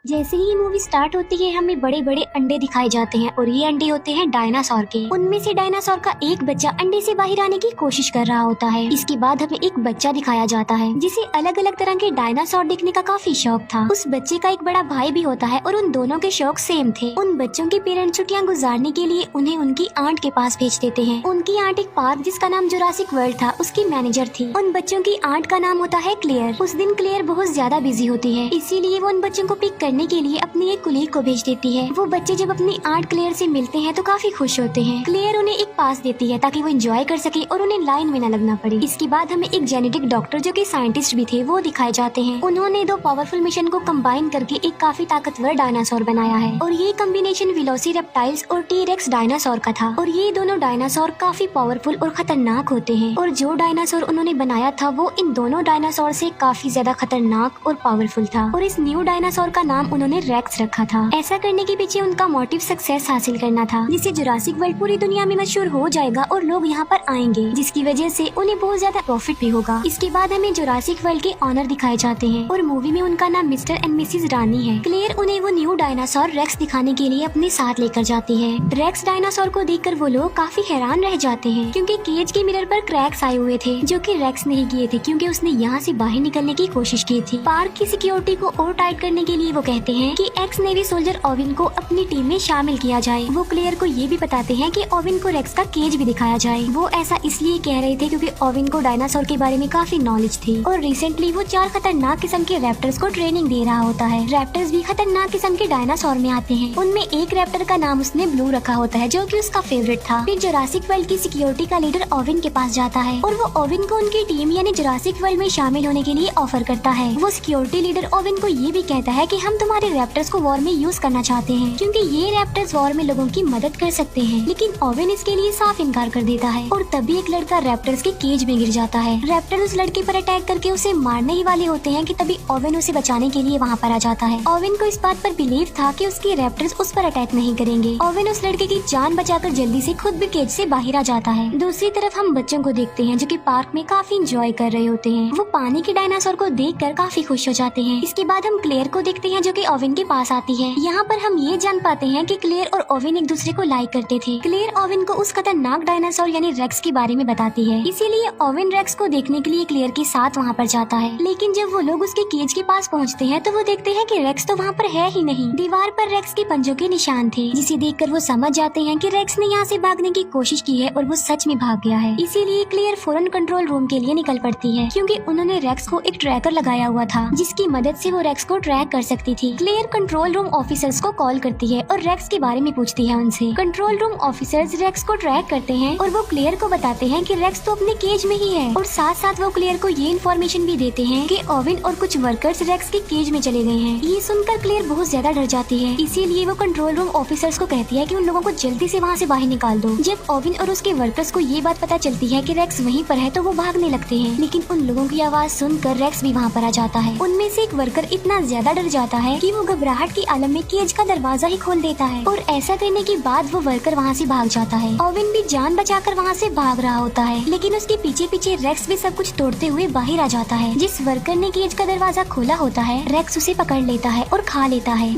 जैसे ही movie start होती है हमें बड़े बड़े अंडे दिखाए जाते हैं और ये अंडे होते हैं डायनासोर के। उनमें से डायनासोर का एक बच्चा अंडे से बाहर आने की कोशिश कर रहा होता है। इसके बाद हमें एक बच्चा दिखाया जाता है जिसे अलग अलग तरह के डायनासोर देखने का काफी शौक था। उस बच्चे का एक बड़ा भाई भी होता है और उन दोनों के शौक सेम थे। उन बच्चों के पेरेंट्स छुट्टियां गुजारने के लिए उन्हें उनकी आंट के पास भेज देते हैं। उनकी आंट एक पार्क जिसका नाम जुरासिक वर्ल्ड था उसकी मैनेजर थी। उन बच्चों की आंट का नाम होता है क्लेयर। उस दिन क्लेयर बहुत ज्यादा बिजी होती है, इसीलिए वो उन बच्चों को पिक करने के लिए अपनी एक कुलीग को भेज देती है। वो बच्चे जब अपनी आंट क्लेयर से मिलते हैं तो काफी खुश होते हैं। क्लेयर उन्हें एक पास देती है ताकि वो एंजॉय कर सके और उन्हें लाइन में न लगना पड़े। इसके बाद हमें एक जेनेटिक डॉक्टर जो कि साइंटिस्ट भी थे वो दिखाए जाते हैं। उन्होंने दो पावरफुल मिशन को कंबाइन करके एक काफी ताकतवर डायनासोर बनाया है और ये कॉम्बिनेशन वेलोसिरैप्टाइल्स और टी-रेक्स डायनासोर का था। और ये दोनों डायनासोर काफी पावरफुल और खतरनाक होते हैं और जो डायनासोर उन्होंने बनाया था वो इन दोनों डायनासोर से काफी ज्यादा खतरनाक और पावरफुल था। और इस न्यू डायनासोर का नाम उन्होंने रेक्स रखा था। ऐसा करने के पीछे उनका मोटिव सक्सेस हासिल करना था, जिससे जुरासिक वर्ल्ड पूरी दुनिया में मशहूर हो जाएगा और लोग यहाँ पर आएंगे, जिसकी वजह से उन्हें बहुत ज्यादा प्रॉफिट भी होगा। इसके बाद हमें जुरासिक वर्ल्ड के ऑनर दिखाए जाते हैं और मूवी में उनका नाम मिस्टर एंड मिसेस रानी है। क्लेयर उन्हें वो न्यू डायनासोर रेक्स दिखाने के लिए अपने साथ लेकर जाती है। रेक्स डायनासोर को देखकर वो लोग काफी हैरान रह जाते हैं क्योंकि केज के मिरर पर क्रैक्स आए हुए थे जो कि रेक्स नहीं किए थे क्योंकि उसने यहाँ से बाहर निकलने की कोशिश की थी। पार्क की सिक्योरिटी को और टाइट करने के लिए वो कहते हैं कि एक्स नेवी सोल्जर ओविन को अपनी टीम में शामिल किया जाए। वो क्लेयर को ये भी बताते हैं कि ओविन को रेक्स का केज भी दिखाया जाए। वो ऐसा इसलिए कह रहे थे क्योंकि ओविन को डायनासोर के बारे में काफी नॉलेज थी और रिसेंटली वो 4 खतरनाक किस्म के रैप्टर्स को ट्रेनिंग दे रहा होता है। रैप्टर्स भी खतरनाक किस्म के डायनासोर में आते हैं। उनमें एक रैप्टर का नाम उसने ब्लू रखा होता है जो कि उसका फेवरेट था। फिर जुरासिक वर्ल्ड की सिक्योरिटी का लीडर ओविन के पास जाता है और वो ओविन को उनकी टीम यानी जुरासिक वर्ल्ड में शामिल होने के लिए ऑफर करता है। वो सिक्योरिटी लीडर ओविन को ये भी कहता है कि हम तुम्हारे रैप्टर्स को वॉर में यूज करना चाहते हैं क्योंकि ये रैप्टर्स वॉर में लोगों की मदद कर सकते हैं। लेकिन ओविन इसके लिए साफ इनकार कर देता है और तभी एक लड़का रैप्टर्स के केज में गिर जाता है। रैप्टर उस लड़के पर अटैक करके उसे मारने ही वाले होते हैं कि तभी ओविन उसे बचाने के लिए वहाँ पर आ जाता है। ओविन को इस बात पर बिलीव था कि उसके रैप्टर्स उस पर अटैक नहीं करेंगे। ओविन उस लड़के की जान बचाकर जल्दी से खुद भी केज से बाहर आ जाता है। दूसरी तरफ हम बच्चों को देखते हैं जो कि पार्क में काफी एंजॉय कर रहे होते हैं। वो पानी के डायनासोर को देखकर काफी खुश हो जाते हैं। इसके बाद हम क्लेयर को देखते हैं जो कि ओविन के पास आती है। यहाँ पर हम ये जान पाते हैं कि क्लेयर और ओविन एक दूसरे को लाइक करते थे। क्लेयर ओविन को उस खतरनाक डायनासोर यानी रेक्स के बारे में बताती है, इसीलिए ओविन रेक्स को देखने के लिए क्लेयर के साथ वहाँ पर जाता है। लेकिन जब वो लोग उसके केज के पास पहुँचते हैं तो वो देखते हैं कि रेक्स तो वहाँ पर है ही नहीं। दीवार पर रेक्स के पंजों के निशान थे, जिसे देखकर वो समझ जाते हैं कि रेक्स ने यहाँ से भागने की कोशिश की है और वो सच में भाग गया है। इसीलिए क्लेयर फौरन कंट्रोल रूम के लिए निकल पड़ती है क्योंकि उन्होंने रेक्स को एक ट्रैकर लगाया हुआ था जिसकी मदद से वो रेक्स को ट्रैक कर सकती थी। क्लेयर कंट्रोल रूम ऑफिसर्स को कॉल करती है और रेक्स के बारे में पूछती है उनसे। कंट्रोल रूम ऑफिसर्स रेक्स को ट्रैक करते हैं और वो क्लेयर को बताते हैं कि रेक्स तो अपने केज में ही है और साथ साथ वो क्लेयर को ये इन्फॉर्मेशन भी देते हैं कि ओविन और कुछ वर्कर्स रेक्स के केज में चले गए हैं। ये सुनकर क्लेयर बहुत ज्यादा डर जाती है, इसीलिए वो कंट्रोल रूम ऑफिसर्स को कहती है कि उन लोगों को जल्दी से वहाँ से बाहर निकाल दो। जब ओविन और उसके वर्कर्स को ये बात पता चलती है कि रेक्स वहीं पर है तो वो भागने लगते हैं, लेकिन उन लोगों की आवाज सुनकर रेक्स भी वहाँ पर आ जाता है। उनमें से एक वर्कर इतना ज्यादा डर जाता है कि वो घबराहट की आलम में केज का दरवाजा ही खोल देता है और ऐसा करने के बाद वो वर्कर वहाँ से भाग जाता है। ओविन भी जान बचाकर वहाँ से भाग रहा होता है, लेकिन उसके पीछे पीछे रेक्स भी सब कुछ तोड़ते हुए बाहर आ जाता है। जिस वर्कर ने केज का दरवाजा खोला होता है रेक्स उसे पकड़ लेता है और खा लेता है।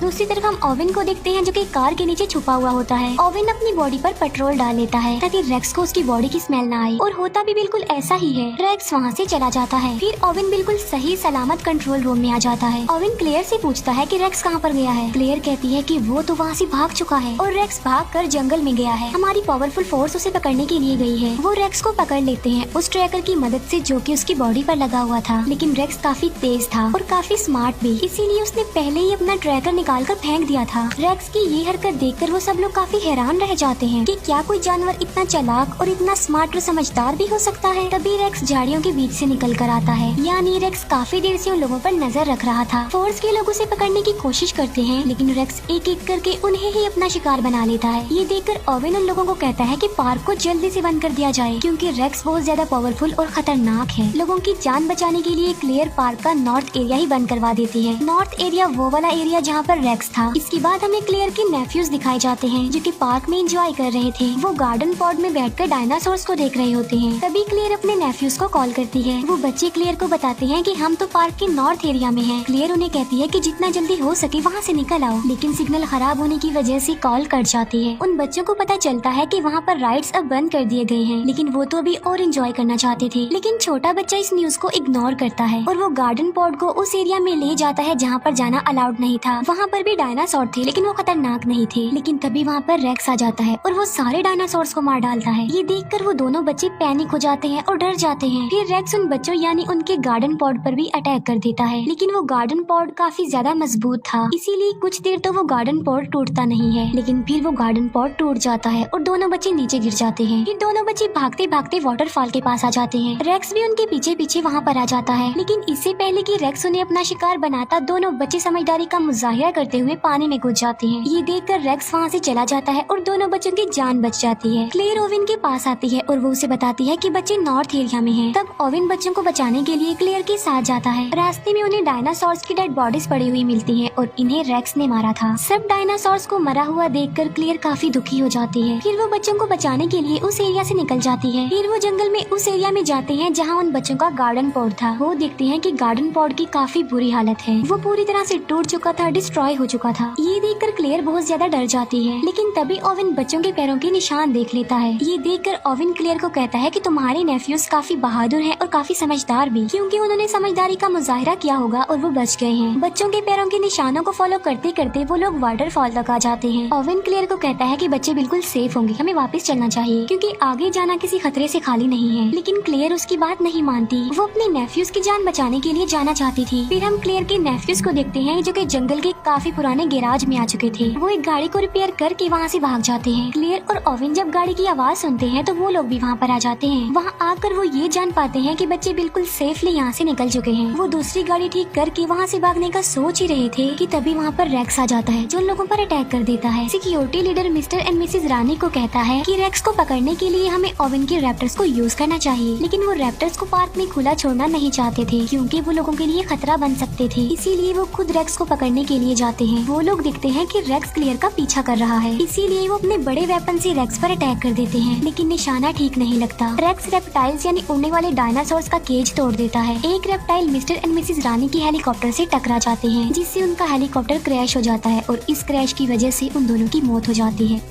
दूसरी तरफ हम ओविन को देखते हैं जो कि कार के नीचे छुपा हुआ होता है। ओविन अपनी बॉडी पर पेट्रोल डाल लेता है ताकि रेक्स को उसकी बॉडी की स्मेल ना आए और होता भी बिल्कुल ऐसा ही है। रेक्स वहाँ से चला जाता है। फिर ओविन बिल्कुल सही सलामत कंट्रोल रूम में आ जाता है। ओविन क्लेयर से पूछता है कि रेक्स कहाँ पर गया है। क्लेयर कहती है कि वो तो वहाँ से भाग चुका है और रेक्स भागकर जंगल में गया है। हमारी पावरफुल फोर्स उसे पकड़ने के लिए गई है। वो रेक्स को पकड़ लेते हैं उस ट्रैकर की मदद से जो कि उसकी बॉडी पर लगा हुआ था। लेकिन रेक्स काफी तेज था और काफी स्मार्ट भी, इसीलिए उसने पहले ही अपना ट्रैकर निकाल कर फेंक दिया था। रेक्स की ये हरकत देखकर वो सब लोग काफी हैरान रह जाते हैं कि क्या कोई जानवर इतना चालाक और इतना स्मार्ट और समझदार भी हो सकता है। तभी रेक्स झाड़ियों के बीच से निकल कर आता है, यानी रेक्स काफी देर से उन लोगों पर नजर रख रहा था। फोर्स के लोग उसे पकड़ने की कोशिश करते हैं, लेकिन रेक्स एक एक करके उन्हें ही अपना शिकार बना लेता है। ये देखकर ओविन उन लोगों को कहता है कि पार्क को जल्दी से बंद कर दिया जाए क्योंकि रेक्स बहुत ज्यादा पावरफुल और खतरनाक है। लोगों की जान बचाने के लिए क्लेयर पार्क का नॉर्थ एरिया ही बंद करवा देती है। नॉर्थ एरिया वो वाला एरिया जहाँ पर पर रेक्स था। इसके बाद हमें क्लेयर के नेफ्यूज दिखाए जाते हैं जो कि पार्क में एंजॉय कर रहे थे। वो गार्डन पॉड में बैठकर डायनासोर्स को देख रहे होते हैं। तभी क्लेयर अपने नेफ्यूज को कॉल करती है। वो बच्चे क्लेयर को बताते हैं कि हम तो पार्क के नॉर्थ एरिया में हैं। क्लेयर उन्हें कहती है कि जितना जल्दी हो सके वहाँ से निकल आओ, लेकिन सिग्नल खराब होने की वजह से कॉल कट जाती है। उन बच्चों को पता चलता है कि वहाँ पर राइड्स अब बंद कर दिए गए हैं, लेकिन वो तो अभी और एंजॉय करना चाहते थे। लेकिन छोटा बच्चा इस न्यूज को इग्नोर करता है और वो गार्डन पॉड को उस एरिया में ले जाता है जहाँ पर जाना अलाउड नहीं था। वहाँ पर भी डायनासोर थे, लेकिन वो खतरनाक नहीं थे। लेकिन तभी वहाँ पर रेक्स आ जाता है और वो सारे डायनासोर्स को मार डालता है। ये देखकर वो दोनों बच्चे पैनिक हो जाते हैं और डर जाते हैं। फिर रेक्स उन बच्चों यानी उनके गार्डन पॉड पर भी अटैक कर देता है, लेकिन वो गार्डन पॉड काफी ज्यादा मजबूत था, इसीलिए कुछ देर तो वो गार्डन पॉड टूटता नहीं है। लेकिन फिर वो गार्डन पॉड टूट जाता है और दोनों बच्चे नीचे गिर जाते हैं। फिर दोनों बच्चे भागते भागते वाटरफॉल के पास आ जाते हैं। रेक्स भी उनके पीछे पीछे वहाँ पर आ जाता है, लेकिन इससे पहले कि रेक्स उन्हें अपना शिकार बनाता, दोनों बच्चे समझदारी का मुजाहिरा करते हुए पानी में कूद जाते हैं। ये देखकर रेक्स वहाँ से चला जाता है और दोनों बच्चों की जान बच जाती है। क्लेयर ओविन के पास आती है और वो उसे बताती है कि बच्चे नॉर्थ एरिया में हैं। तब ओविन बच्चों को बचाने के लिए क्लेयर के साथ जाता है। रास्ते में उन्हें डायनासोर्स की डेड बॉडीज पड़ी हुई मिलती हैं और इन्हें रेक्स ने मारा था। सब डायनासोर्स को मरा हुआ देखकर क्लेयर काफी दुखी हो जाती है। फिर वो बच्चों को बचाने के लिए उस एरिया से निकल जाती है। फिर वो जंगल में उस एरिया में जाते हैं जहाँ उन बच्चों का गार्डन पॉड था। वो देखते हैं कि गार्डन पॉड की काफी बुरी हालत है, वो पूरी तरह से टूट चुका था, डिस्ट्रॉय हो चुका था। ये देखकर क्लेयर बहुत ज्यादा डर जाती है, लेकिन तभी ओविन बच्चों के पैरों के निशान देख लेता है। ये देखकर ओविन क्लेयर को कहता है कि तुम्हारे नेफ्यूज काफी बहादुर हैं और काफी समझदार भी, क्योंकि उन्होंने समझदारी का मुजाहिरा किया होगा और वो बच गए हैं। बच्चों के पैरों के निशानों को फॉलो करते करते वो लोग वाटरफॉल तक आ जाते हैं। ओविन क्लेयर को कहता है कि बच्चे बिल्कुल सेफ होंगे, हमें वापस चलना चाहिए क्योंकि आगे जाना किसी खतरे से खाली नहीं है। लेकिन क्लेयर उसकी बात नहीं मानती, वो अपने नेफ्यूज की जान बचाने के लिए जाना चाहती थी। फिर हम क्लेयर के नेफ्यूज को देखते हैं जो कि जंगल के काफी पुराने गैराज में आ चुके थे। वो एक गाड़ी को रिपेयर करके वहाँ से भाग जाते हैं। क्लेयर और ओविन जब गाड़ी की आवाज सुनते हैं तो वो लोग भी वहाँ पर आ जाते हैं। वहाँ आकर वो ये जान पाते हैं कि बच्चे बिल्कुल सेफली यहाँ से निकल चुके हैं। वो दूसरी गाड़ी ठीक करके वहाँ से भागने का सोच ही रहे थे कि तभी वहाँ पर रेक्स आ जाता है जो उन लोगों पर अटैक कर देता है। Security leader mister and Mrs Rani को कहता है कि रेक्स को पकड़ने के लिए हमें ओविन के रैप्टर्स को यूज करना चाहिए, लेकिन वो रैप्टर्स को पार्क में खुला छोड़ना नहीं चाहते थे क्योंकि वो लोगों के लिए खतरा बन सकते थे। इसीलिए वो खुद रेक्स को पकड़ने के लिए जाते हैं। वो लोग देखते हैं कि रेक्स क्लेयर का पीछा कर रहा है, इसीलिए वो अपने बड़े वेपन से रेक्स पर अटैक कर देते हैं, लेकिन निशाना ठीक नहीं लगता। रेक्स रेप्टाइल्स यानी उड़ने वाले डायनासोर्स का केज तोड़ देता है। एक रेप्टाइल मिस्टर एंड मिसेज रानी की हेलीकॉप्टर से टकरा जाते हैं, जिससे उनका हेलीकॉप्टर क्रैश हो जाता है और इस क्रैश की वजह से उन दोनों की मौत हो जाती है।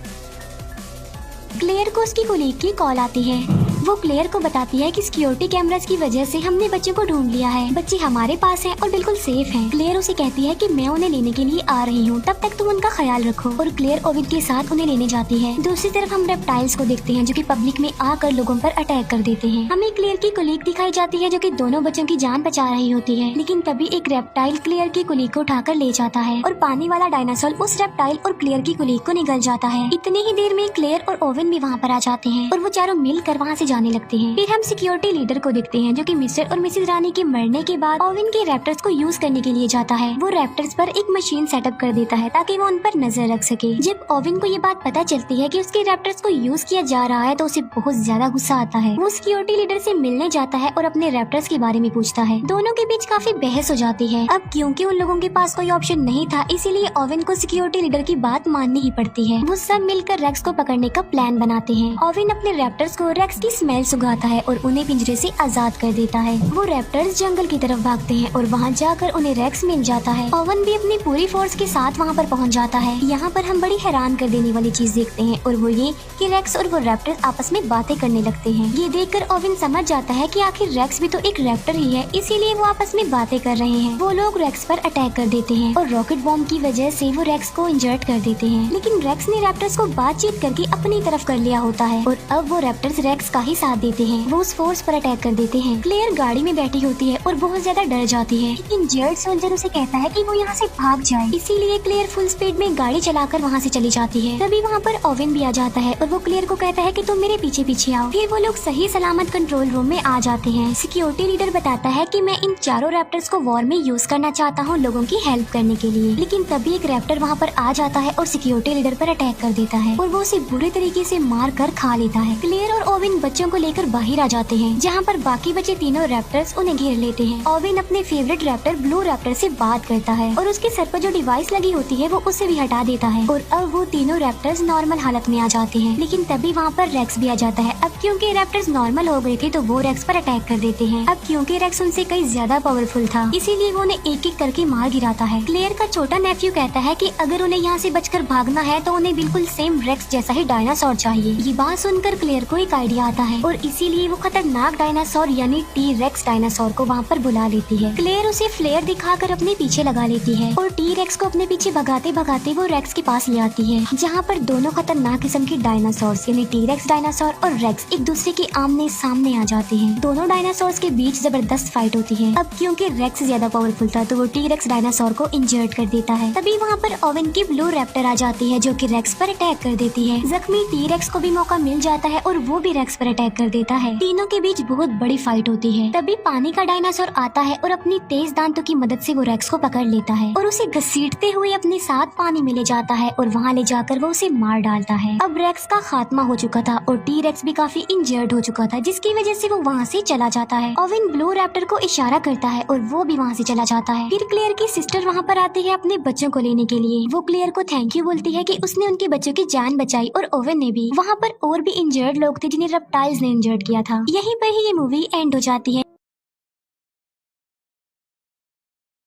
क्लेयर को उसकी कोलीग की कॉल आती है। वो क्लेयर को बताती है कि सिक्योरिटी कैमरास की वजह से हमने बच्चों को ढूंढ लिया है, बच्चे हमारे पास हैं और बिल्कुल सेफ हैं। क्लेयर उसे कहती है कि मैं उन्हें लेने के लिए आ रही हूँ, तब तक तुम उनका ख्याल रखो। और क्लेयर ओविन के साथ उन्हें लेने जाती है। दूसरी तरफ हम रेप्टाइल्स को देखते हैं जो कि पब्लिक में आकर लोगों पर अटैक कर देते हैं। हमें क्लेयर की कोलीग दिखाई जाती है जो कि दोनों बच्चों की जान बचा रही होती है, लेकिन तभी एक रेप्टाइल क्लेयर की कोलीग को उठाकर ले जाता है और पानी वाला डायनासोर उस रेप्टाइल और क्लेयर की कोलीग को निगल जाता है। इतनी ही देर में क्लेयर और ओविन भी वहाँ पर आ जाते हैं और वो चारों मिलकर वहाँ से जाने लगते हैं। फिर हम सिक्योरिटी लीडर को देखते हैं जो कि मिस्टर और मिसेज रानी के मरने के बाद ओविन के रैप्टर्स को यूज करने के लिए जाता है। वो रैप्टर्स पर एक मशीन सेटअप कर देता है ताकि वो उन पर नजर रख सके। जब ओविन को ये बात पता चलती है कि उसके रैप्टर्स को यूज किया जा रहा है तो उसे बहुत ज्यादा गुस्सा आता है। वो सिक्योरिटी लीडर से मिलने जाता है और अपने रैप्टर्स के बारे में पूछता है। दोनों के बीच काफी बहस हो जाती है। अब क्योंकि उन लोगों के पास कोई ऑप्शन नहीं था, इसीलिए ओविन को सिक्योरिटी लीडर की बात माननी ही पड़ती है। वो सब मिलकर रेक्स को पकड़ने का प्लान बनाते हैं। ओविन अपने रैप्टर्स को रेक्स की स्मेल सुंघाता है और उन्हें पिंजरे से आजाद कर देता है। वो रैप्टर्स जंगल की तरफ भागते हैं और वहाँ जाकर उन्हें रेक्स मिल जाता है। ओवन भी अपनी पूरी फोर्स के साथ वहाँ पर पहुँच जाता है। यहाँ पर हम बड़ी हैरान कर देने वाली चीज देखते हैं और वो ये कि रेक्स और वो रैप्टर्स आपस में बातें करने लगते हैं। ये देखकर ओवन समझ जाता है कि आखिर रेक्स भी तो एक रैप्टर ही है, इसीलिए वो आपस में बातें कर रहे हैं। वो लोग रेक्स पर अटैक कर देते हैं और रॉकेट बॉम्ब की वजह से वो रेक्स को इंजर्ड कर देते हैं, लेकिन रेक्स ने रैप्टर्स को बातचीत करके अपनी तरफ कर लिया होता है और अब वो रैप्टर्स रेक्स का ही साथ देते हैं। वो उस फोर्स पर अटैक कर देते हैं। क्लेयर गाड़ी में बैठी होती है और बहुत ज्यादा डर जाती है, लेकिन जेड सोल्जर उसे कहता है कि वो यहाँ से भाग जाए, इसीलिए क्लेयर फुल स्पीड में गाड़ी चलाकर वहाँ से चली जाती है। तभी वहाँ पर ओविन भी आ जाता है और वो क्लेयर को कहता है कि तुम मेरे पीछे पीछे आओ। फिर वो लोग सही सलामत कंट्रोल रूम में आ जाते हैं। सिक्योरिटी लीडर बताता है कि मैं इन चारों रैप्टर्स को वॉर में यूज करना चाहता हूँ लोगों की हेल्प करने के लिए, लेकिन तभी एक रैप्टर वहाँ पर आ जाता है और सिक्योरिटी लीडर पर अटैक कर देता है और वो उसे बुरे तरीके से मार कर खा लेता है। क्लेयर और ओविन बच्चों बच्चों को लेकर बाहर आ जाते हैं, जहाँ पर बाकी बचे तीनों रैप्टर्स उन्हें घेर लेते हैं। ओवेन अपने फेवरेट रैप्टर ब्लू रैप्टर से बात करता है और उसके सर पर जो डिवाइस लगी होती है वो उसे भी हटा देता है और अब वो तीनों रैप्टर्स नॉर्मल हालत में आ जाते हैं। लेकिन तभी वहाँ पर रेक्स भी आ जाता है। अब क्योंकि रैप्टर्स नॉर्मल हो गए थे तो वो रेक्स पर अटैक कर देते हैं। अब क्योंकि रेक्स उनसे कई ज्यादा पावरफुल था, इसीलिए वो उन्हें एक एक करके मार गिराता है। क्लेयर का छोटा नेफ्यू कहता है कि अगर उन्हें यहाँ से बचकर भागना है तो उन्हें बिल्कुल सेम रेक्स जैसा ही डायनासोर चाहिए। ये बात सुनकर क्लेयर को एक आइडिया आता है और इसीलिए वो खतरनाक डायनासोर यानी टी रेक्स डायनासोर को वहाँ पर बुला लेती है। क्लेयर उसे फ्लेयर दिखाकर अपने पीछे लगा लेती है और टी रेक्स को अपने पीछे भगाते भगाते वो रेक्स के पास ले आती है, जहाँ पर दोनों खतरनाक किस्म के डायनासोर यानी टी रेक्स डायनासोर और रेक्स एक दूसरे के आमने सामने आ जाते हैं। दोनों डायनासोर्स के बीच जबरदस्त फाइट होती है। अब क्योंकि रेक्स ज्यादा पावरफुल था तो वो टी रेक्स डायनासोर को इंजर्ड कर देता है। तभी वहाँ पर ओवेन की ब्लू रैप्टर आ जाती है जो कि रेक्स पर अटैक कर देती है। जख्मी टी रेक्स को भी मौका मिल जाता है और वो भी रेक्स पर अटैक कर देता है। तीनों के बीच बहुत बड़ी फाइट होती है। तभी पानी का डायनासोर आता है और अपनी तेज दांतों की मदद से वो रेक्स को पकड़ लेता है और उसे घसीटते हुए अपने साथ पानी में ले जाता है और वहाँ ले जाकर वो उसे मार डालता है। अब रेक्स का खात्मा हो चुका था और टी रेक्स भी काफी इंजर्ड हो चुका था, जिसकी वजह से वो वहाँ से चला जाता है। ओवेन ब्लू रैप्टर को इशारा करता है और वो भी वहाँ से चला जाता है। फिर क्लेयर की सिस्टर वहाँ पर आती है अपने बच्चों को लेने के लिए। वो क्लेयर को थैंक यू बोलती है कि उसने उनके बच्चों की जान बचाई और ओवेन ने भी। वहाँ पर और भी इंजर्ड लोग थे जिन्हें रेप्टाइल्स ने इंजर्ड किया था। यहीं पर ही ये मूवी एंड हो जाती है।